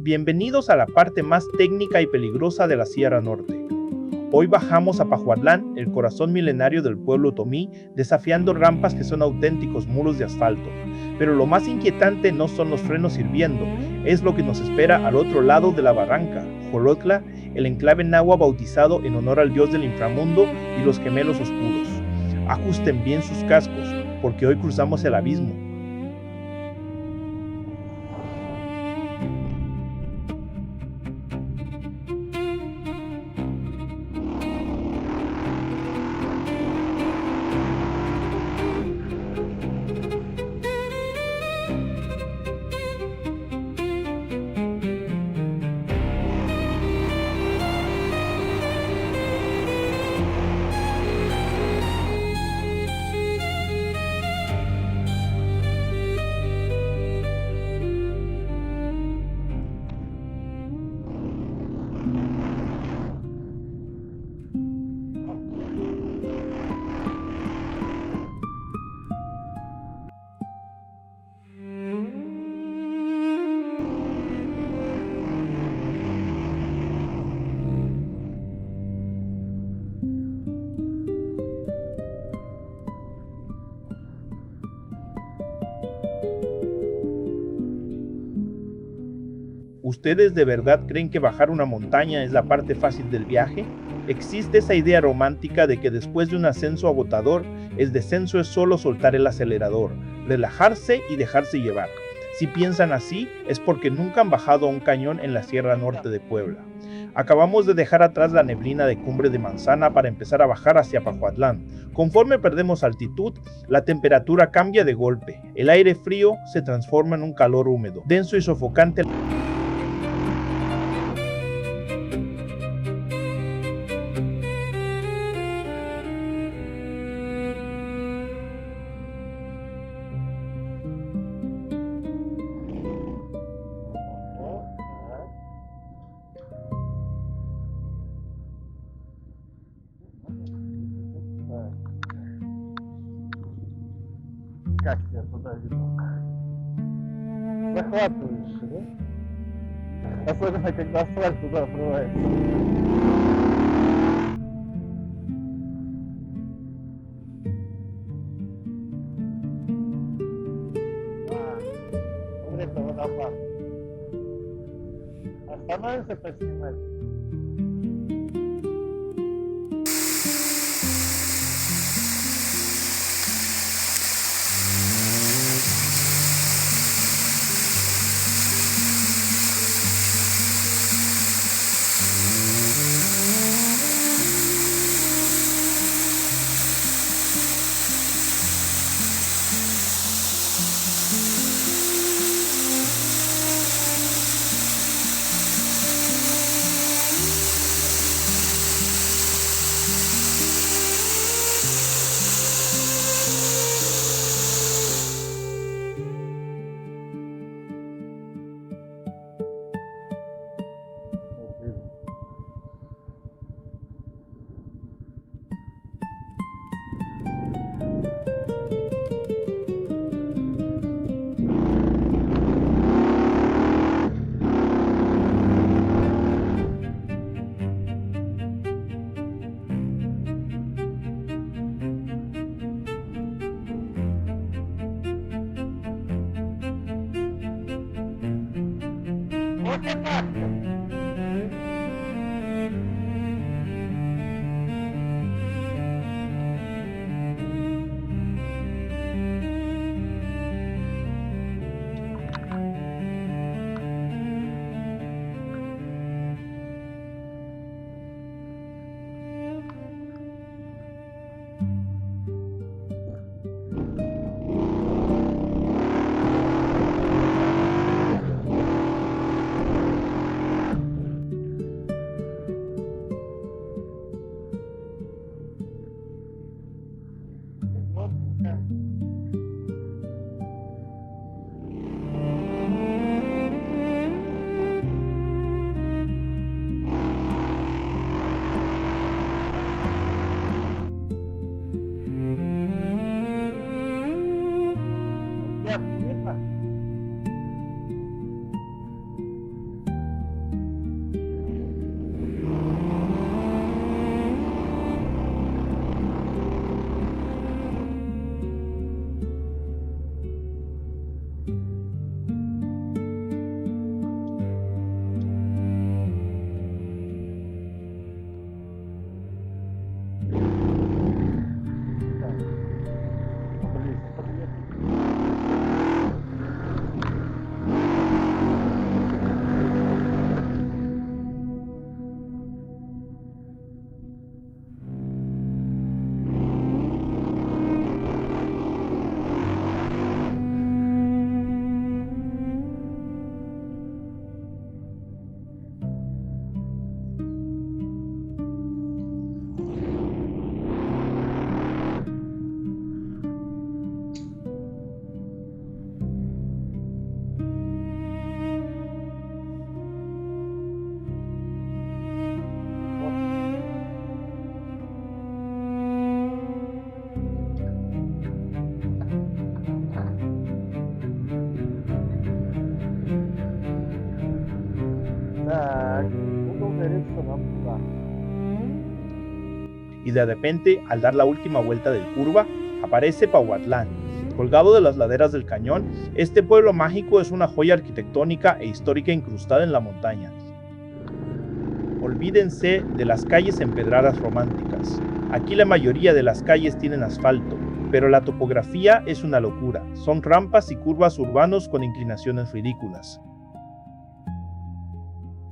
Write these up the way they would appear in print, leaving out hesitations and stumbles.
Bienvenidos a la parte más técnica y peligrosa de la Sierra Norte. Hoy bajamos a Pajuatlán, el corazón milenario del pueblo otomí, desafiando rampas que son auténticos muros de asfalto. Pero lo más inquietante no son los frenos hirviendo, es lo que nos espera al otro lado de la barranca, Jolotla, el enclave náhuatl bautizado en honor al dios del inframundo y los gemelos oscuros. Ajusten bien sus cascos, porque hoy cruzamos el abismo. ¿Ustedes de verdad creen que bajar una montaña es la parte fácil del viaje? Existe esa idea romántica de que después de un ascenso agotador, el descenso es solo soltar el acelerador, relajarse y dejarse llevar. Si piensan así, es porque nunca han bajado a un cañón en la Sierra Norte de Puebla. Acabamos de dejar atrás la neblina de Cumbre de Manzana para empezar a bajar hacia Pajuatlán. Conforme perdemos altitud, la temperatura cambia de golpe. El aire frío se transforma en un calor húmedo, denso y sofocante. Как тебя туда видно? Захватываешь, да? Особенно, когда асфальт туда обрывается. Вот это водопад. Остановимся поснимать. Вот и так. Nah, uno derecho no va. Y de repente, al dar la última vuelta de curva, aparece Pauatlán. Colgado de las laderas del cañón, este pueblo mágico es una joya arquitectónica e histórica incrustada en la montaña. Olvídense de las calles empedradas románticas. Aquí la mayoría de las calles tienen asfalto, pero la topografía es una locura. Son rampas y curvas urbanos con inclinaciones ridículas.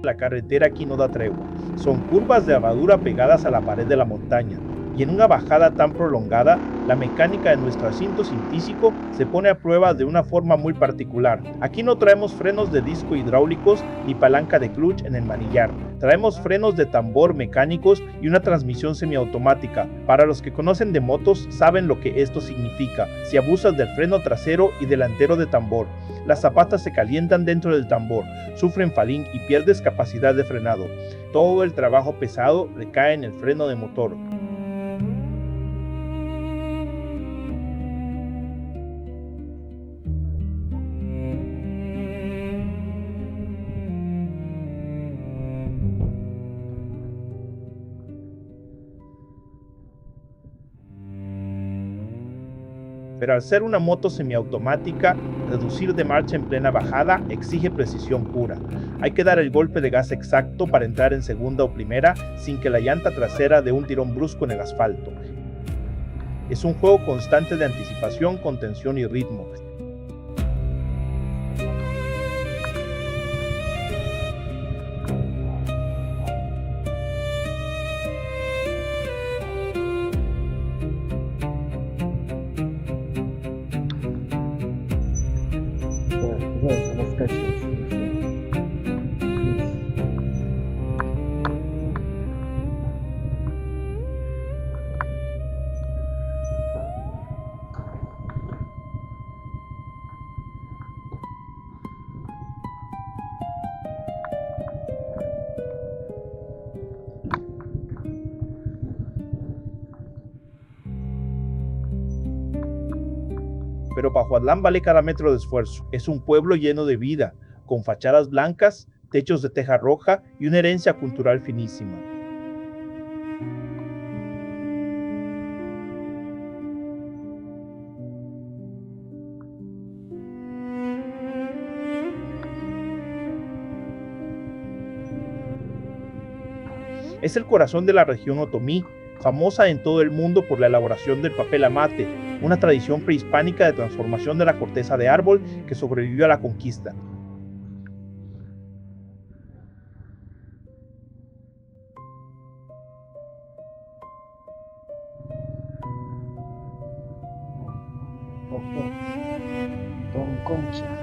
La carretera aquí no da tregua. Son curvas de herradura pegadas a la pared de la montaña. Y en una bajada tan prolongada, la mecánica de nuestro asiento cintísico se pone a prueba de una forma muy particular. Aquí no traemos frenos de disco hidráulicos ni palanca de clutch en el manillar. Traemos frenos de tambor mecánicos y una transmisión semiautomática. Para los que conocen de motos, saben lo que esto significa si abusas del freno trasero y delantero de tambor. Las zapatas se calientan dentro del tambor, sufren falín y pierdes capacidad de frenado. Todo el trabajo pesado recae en el freno de motor. Pero al ser una moto semiautomática, reducir de marcha en plena bajada exige precisión pura. Hay que dar el golpe de gas exacto para entrar en segunda o primera sin que la llanta trasera dé un tirón brusco en el asfalto. Es un juego constante de anticipación, contención y ritmo. Son las calles. Pero Pauatlán vale cada metro de esfuerzo. Es un pueblo lleno de vida, con fachadas blancas, techos de teja roja y una herencia cultural finísima. Es el corazón de la región otomí, famosa en todo el mundo por la elaboración del papel amate, una tradición prehispánica de transformación de la corteza de árbol que sobrevivió a la conquista. Ojo. Don Concha.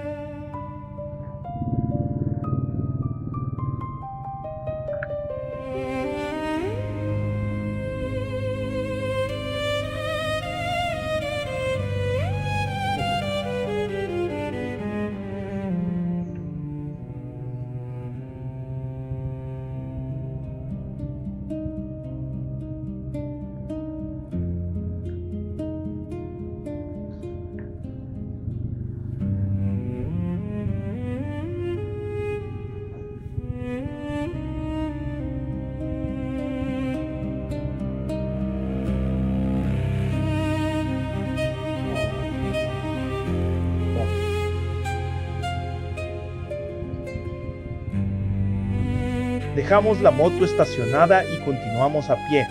Dejamos la moto estacionada y continuamos a pie.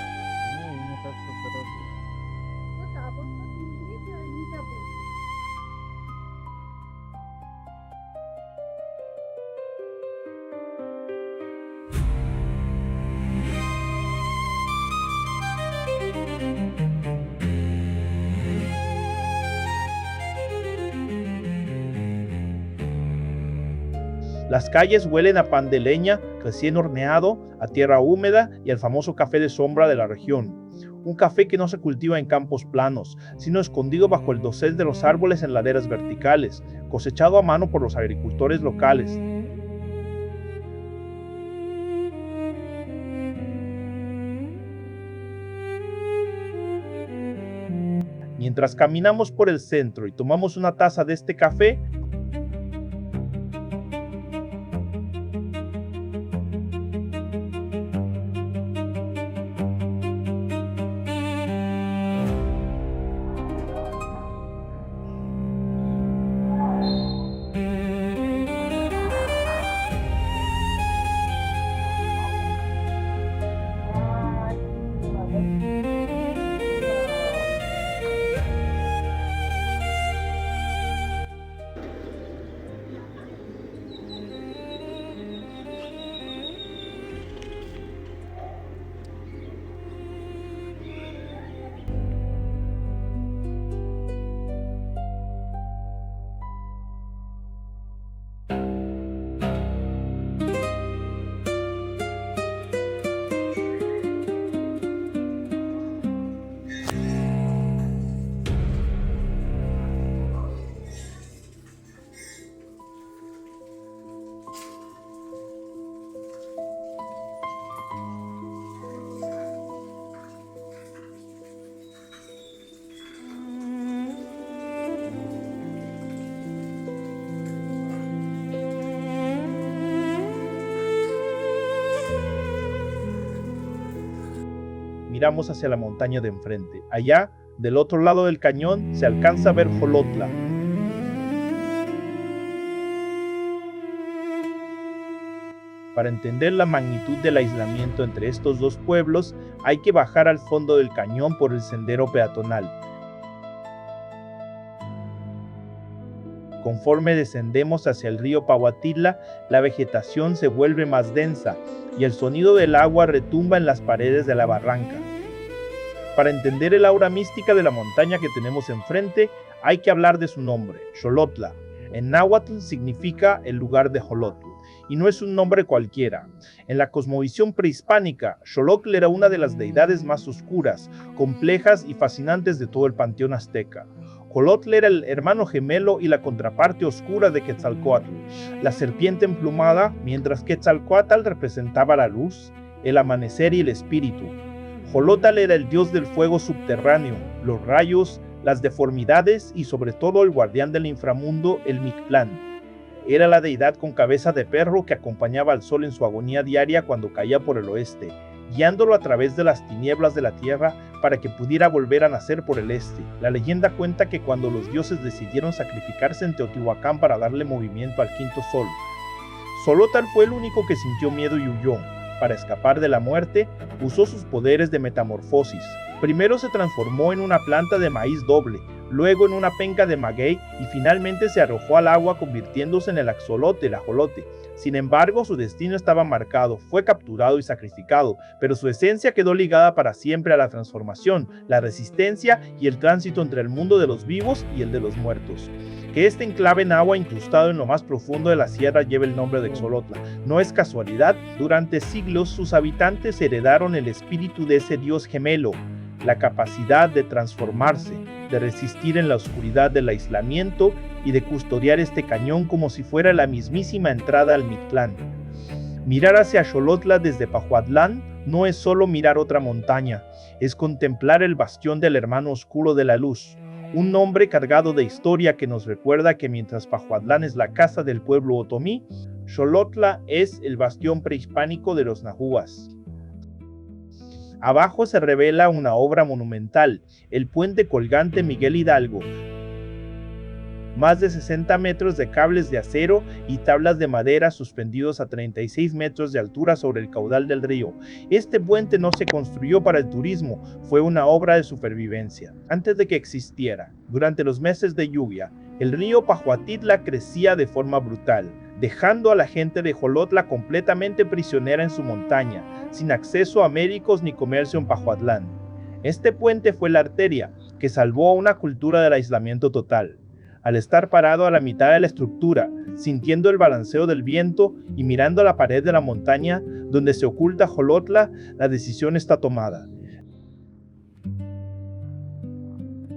Las calles huelen a pan de leña recién horneado, a tierra húmeda y al famoso café de sombra de la región. Un café que no se cultiva en campos planos, sino escondido bajo el dosel de los árboles en laderas verticales, cosechado a mano por los agricultores locales. Mientras caminamos por el centro y tomamos una taza de este café, miramos hacia la montaña de enfrente. Allá, del otro lado del cañón, se alcanza a ver Jolotla. Para entender la magnitud del aislamiento entre estos dos pueblos, hay que bajar al fondo del cañón por el sendero peatonal. Conforme descendemos hacia el río Pahuatitla, la vegetación se vuelve más densa y el sonido del agua retumba en las paredes de la barranca. Para entender el aura mística de la montaña que tenemos enfrente, hay que hablar de su nombre, Xolotla. En náhuatl significa el lugar de Xolotl, y no es un nombre cualquiera. En la cosmovisión prehispánica, Xolotl era una de las deidades más oscuras, complejas y fascinantes de todo el panteón azteca. Xolotl era el hermano gemelo y la contraparte oscura de Quetzalcóatl, la serpiente emplumada, mientras Quetzalcóatl representaba la luz, el amanecer y el espíritu. Xolotl era el dios del fuego subterráneo, los rayos, las deformidades y sobre todo el guardián del inframundo, el Mictlán. Era la deidad con cabeza de perro que acompañaba al sol en su agonía diaria cuando caía por el oeste, guiándolo a través de las tinieblas de la tierra para que pudiera volver a nacer por el este. La leyenda cuenta que cuando los dioses decidieron sacrificarse en Teotihuacán para darle movimiento al quinto sol, Xolotl fue el único que sintió miedo y huyó. Para escapar de la muerte, usó sus poderes de metamorfosis. Primero se transformó en una planta de maíz doble, luego en una penca de maguey y finalmente se arrojó al agua convirtiéndose en el axolote, el ajolote. Sin embargo, su destino estaba marcado, fue capturado y sacrificado, pero su esencia quedó ligada para siempre a la transformación, la resistencia y el tránsito entre el mundo de los vivos y el de los muertos. Que este enclave en agua incrustado en lo más profundo de la sierra lleve el nombre de Xolotl no es casualidad. Durante siglos sus habitantes heredaron el espíritu de ese dios gemelo, la capacidad de transformarse, de resistir en la oscuridad del aislamiento y de custodiar este cañón como si fuera la mismísima entrada al Mictlán. Mirar hacia Xolotl desde Pahuatlán no es solo mirar otra montaña, es contemplar el bastión del hermano oscuro de la luz, un nombre cargado de historia que nos recuerda que mientras Pahuatlán es la casa del pueblo otomí, Xolotl es el bastión prehispánico de los nahuas. Abajo se revela una obra monumental, el puente colgante Miguel Hidalgo. Más de 60 metros de cables de acero y tablas de madera suspendidos a 36 metros de altura sobre el caudal del río. Este puente no se construyó para el turismo, fue una obra de supervivencia. Antes de que existiera, durante los meses de lluvia, el río Pahuatitla crecía de forma brutal, dejando a la gente de Xolotl completamente prisionera en su montaña, sin acceso a médicos ni comercio en Pahuatlán. Este puente fue la arteria que salvó a una cultura del aislamiento total. Al estar parado a la mitad de la estructura, sintiendo el balanceo del viento y mirando a la pared de la montaña donde se oculta Xolotl, la decisión está tomada.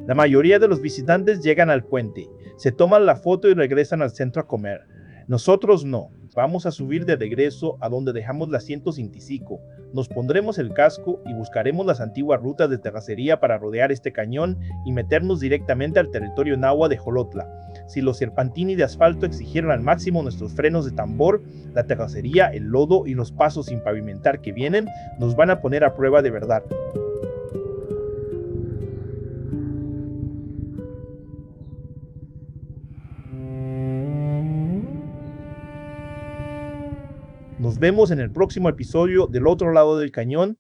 La mayoría de los visitantes llegan al puente, se toman la foto y regresan al centro a comer. Nosotros no. Vamos a subir de regreso a donde dejamos el asiento sin tisico. Nos pondremos el casco y buscaremos las antiguas rutas de terracería para rodear este cañón y meternos directamente al territorio náhuatl de Xolotl. Si los serpantini de asfalto exigieron al máximo nuestros frenos de tambor, la terracería, el lodo y los pasos sin pavimentar que vienen nos van a poner a prueba de verdad. Nos vemos en el próximo episodio del otro lado del cañón.